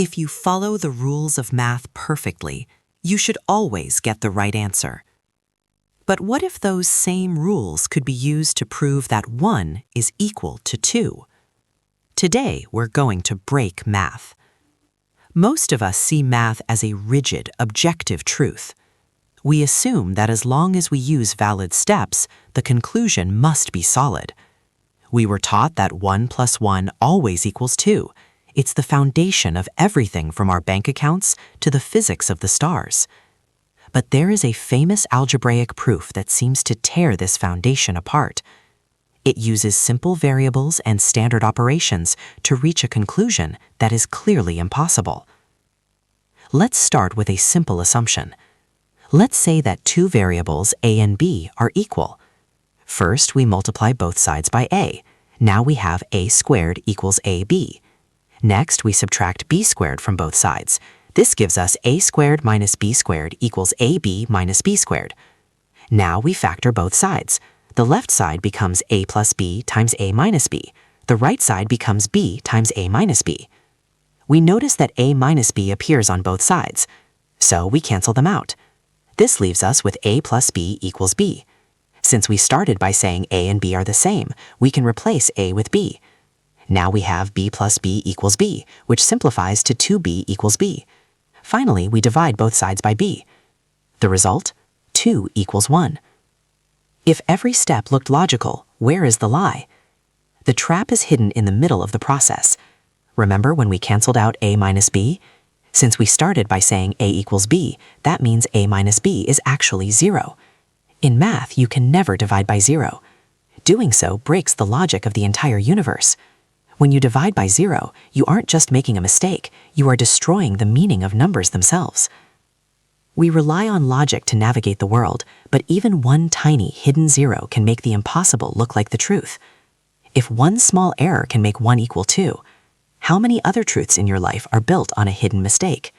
If you follow the rules of math perfectly, you should always get the right answer. But what if those same rules could be used to prove that 1 is equal to 2? Today, we're going to break math. Most of us see math as a rigid, objective truth. We assume that as long as we use valid steps, the conclusion must be solid. We were taught that 1 plus 1 always equals 2. It's the foundation of everything from our bank accounts to the physics of the stars. But there is a famous algebraic proof that seems to tear this foundation apart. It uses simple variables and standard operations to reach a conclusion that is clearly impossible. Let's start with a simple assumption. Let's say that two variables a and b are equal. First, we multiply both sides by a. Now we have a squared equals ab. Next, we subtract b squared from both sides. This gives us a squared minus b squared equals ab minus b squared. Now we factor both sides. The left side becomes a plus b times a minus b. The right side becomes b times a minus b. We notice that a minus b appears on both sides, so we cancel them out. This leaves us with a plus b equals b. Since we started by saying a and b are the same, we can replace a with b. Now we have b plus b equals b, which simplifies to 2b equals b. Finally, we divide both sides by b. The result? 2 equals 1. If every step looked logical, where is the lie? The trap is hidden in the middle of the process. Remember when we canceled out a minus b? Since we started by saying a equals b, that means a minus b is actually 0. In math, you can never divide by 0. Doing so breaks the logic of the entire universe. When you divide by 0, you aren't just making a mistake, you are destroying the meaning of numbers themselves. We rely on logic to navigate the world, but even one tiny hidden 0 can make the impossible look like the truth. If one small error can make 1 equal 2, how many other truths in your life are built on a hidden mistake?